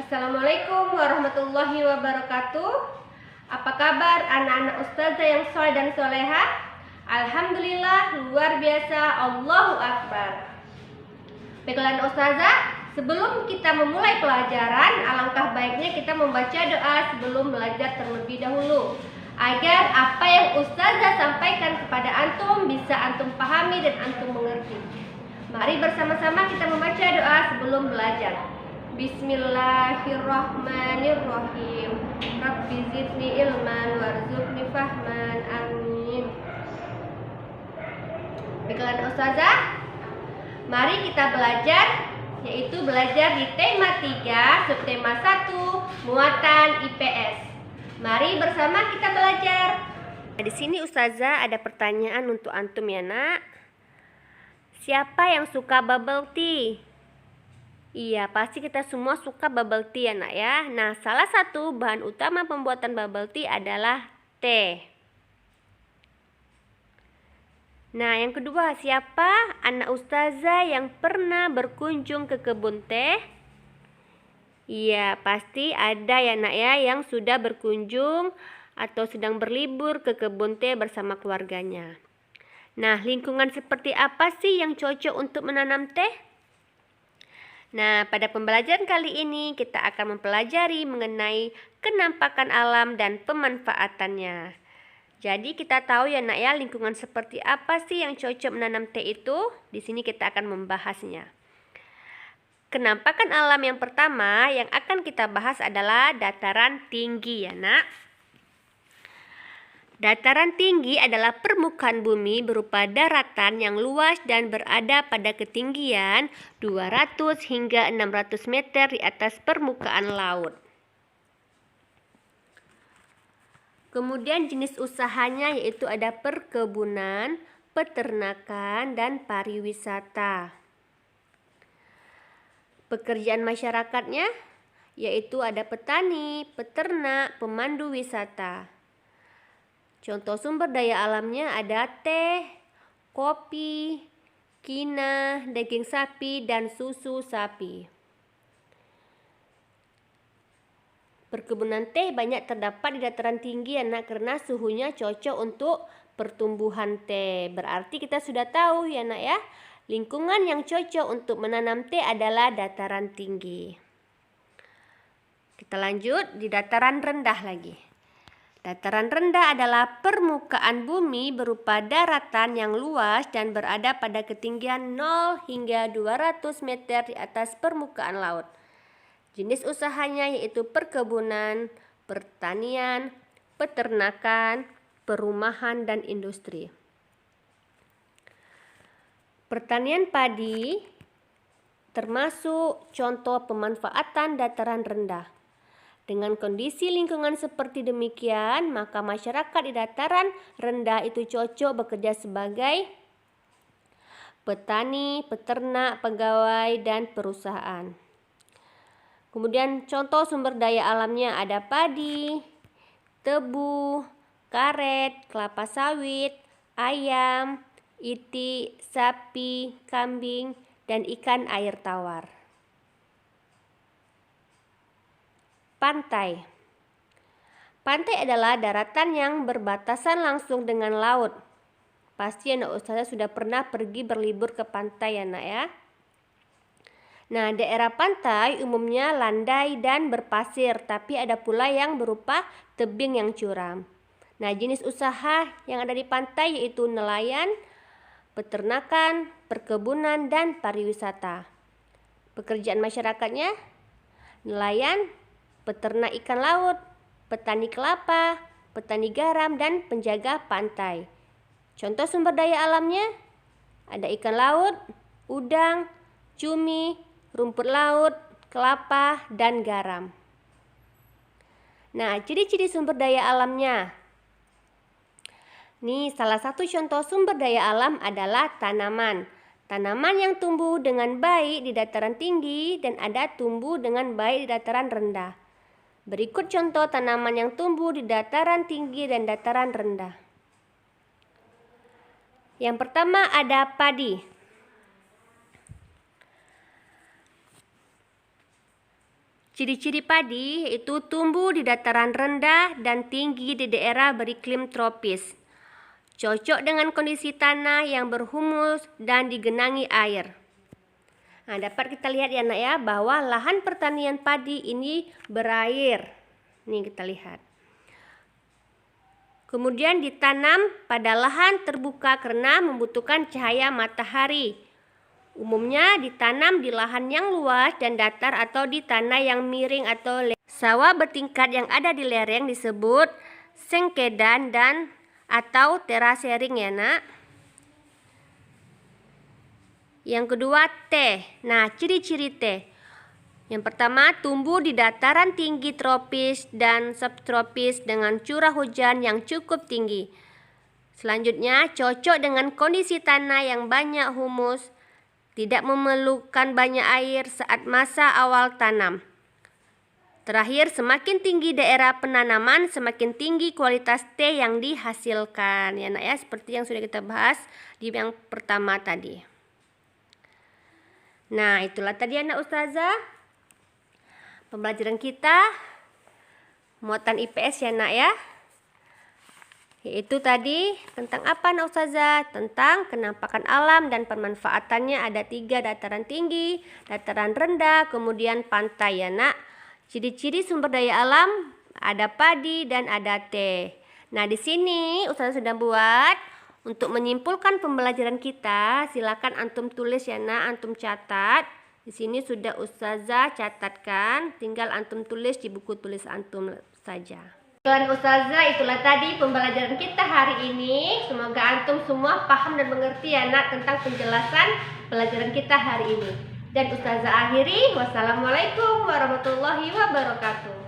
Assalamualaikum warahmatullahi wabarakatuh. Apa kabar anak-anak ustazah yang soleh dan soleha? Alhamdulillah, luar biasa, Allahu Akbar. Baiklah ustazah, sebelum kita memulai pelajaran, alangkah baiknya kita membaca doa sebelum belajar terlebih dahulu, agar apa yang ustazah sampaikan kepada antum bisa antum pahami dan antum mengerti. Mari bersama-sama kita membaca doa sebelum belajar. Bismillahirrahmanirrahim. Rabbi zidni ilman warzuqni fahman. Amin. Baiklah ustazah, mari kita belajar, yaitu belajar di tema 3, subtema 1, muatan IPS. Mari bersama kita belajar. Di sini ustazah ada pertanyaan untuk antum ya nak. Siapa yang suka bubble tea? Iya, pasti kita semua suka bubble tea ya nak ya. Nah, salah satu bahan utama pembuatan bubble tea adalah teh. Nah, yang kedua, siapa anak ustazah yang pernah berkunjung ke kebun teh? Iya, pasti ada ya nak ya yang sudah berkunjung atau sedang berlibur ke kebun teh bersama keluarganya. Nah, lingkungan seperti apa sih yang cocok untuk menanam teh? Nah, pada pembelajaran kali ini kita akan mempelajari mengenai kenampakan alam dan pemanfaatannya. Jadi kita tahu ya nak ya, lingkungan seperti apa sih yang cocok menanam teh itu? Di sini kita akan membahasnya. Kenampakan alam yang pertama yang akan kita bahas adalah dataran tinggi ya nak. Dataran tinggi adalah permukaan bumi berupa daratan yang luas dan berada pada ketinggian 200 hingga 600 meter di atas permukaan laut. Kemudian jenis usahanya yaitu ada perkebunan, peternakan, dan pariwisata. Pekerjaan masyarakatnya yaitu ada petani, peternak, pemandu wisata. Contoh sumber daya alamnya ada teh, kopi, kina, daging sapi, dan susu sapi. Perkebunan teh banyak terdapat di dataran tinggi ya nak, karena suhunya cocok untuk pertumbuhan teh. Berarti kita sudah tahu ya nak ya, lingkungan yang cocok untuk menanam teh adalah dataran tinggi. Kita lanjut di dataran rendah lagi. Dataran rendah adalah permukaan bumi berupa daratan yang luas dan berada pada ketinggian 0 hingga 200 meter di atas permukaan laut. Jenis usahanya yaitu perkebunan, pertanian, peternakan, perumahan, dan industri. Pertanian padi termasuk contoh pemanfaatan dataran rendah. Dengan kondisi lingkungan seperti demikian, maka masyarakat di dataran rendah itu cocok bekerja sebagai petani, peternak, pegawai, dan perusahaan. Kemudian contoh sumber daya alamnya ada padi, tebu, karet, kelapa sawit, ayam, itik, sapi, kambing, dan ikan air tawar. Pantai. Pantai adalah daratan yang berbatasan langsung dengan laut. Pasti anak ustazah sudah pernah pergi berlibur ke pantai ya nak ya. Nah, daerah pantai umumnya landai dan berpasir, tapi ada pula yang berupa tebing yang curam. Nah, jenis usaha yang ada di pantai yaitu nelayan, peternakan, perkebunan, dan pariwisata. Pekerjaan masyarakatnya nelayan, peternak ikan laut, petani kelapa, petani garam, dan penjaga pantai. Contoh sumber daya alamnya ada ikan laut, udang, cumi, rumput laut, kelapa, dan garam. Nah, ciri-ciri sumber daya alamnya. Nih, salah satu contoh sumber daya alam adalah tanaman. Tanaman yang tumbuh dengan baik di dataran tinggi dan ada tumbuh dengan baik di dataran rendah. Berikut contoh tanaman yang tumbuh di dataran tinggi dan dataran rendah. Yang pertama ada padi. Ciri-ciri padi itu tumbuh di dataran rendah dan tinggi di daerah beriklim tropis. Cocok dengan kondisi tanah yang berhumus dan digenangi air. Nah, dapat kita lihat ya nak ya, bahwa lahan pertanian padi ini berair. Nih kita lihat. Kemudian ditanam pada lahan terbuka karena membutuhkan cahaya matahari. Umumnya ditanam di lahan yang luas dan datar atau di tanah yang miring atau sawah bertingkat yang ada di lereng disebut sengkedan dan atau terasering ya nak. Yang kedua teh. Nah, ciri-ciri teh. Yang pertama, tumbuh di dataran tinggi tropis dan subtropis dengan curah hujan yang cukup tinggi. Selanjutnya, cocok dengan kondisi tanah yang banyak humus, tidak memerlukan banyak air saat masa awal tanam. Terakhir, semakin tinggi daerah penanaman, semakin tinggi kualitas teh yang dihasilkan. Ya nak ya, seperti yang sudah kita bahas di yang pertama tadi. Nah, itulah tadi anak ustazah pembelajaran kita muatan IPS ya nak ya. Yaitu tadi tentang apa nak ustazah? Tentang kenampakan alam dan pemanfaatannya. Ada 3, dataran tinggi, dataran rendah, kemudian pantai ya nak. Ciri-ciri sumber daya alam ada padi dan ada teh. Nah, di sini ustazah sudah buat untuk menyimpulkan pembelajaran kita. Silakan antum tulis ya nak, antum catat. Di sini sudah ustazah catatkan, tinggal antum tulis di buku tulis antum saja. Ustazah, itulah tadi pembelajaran kita hari ini. Semoga antum semua paham dan mengerti ya nak tentang penjelasan pelajaran kita hari ini. Dan ustazah akhiri, wassalamualaikum warahmatullahi wabarakatuh.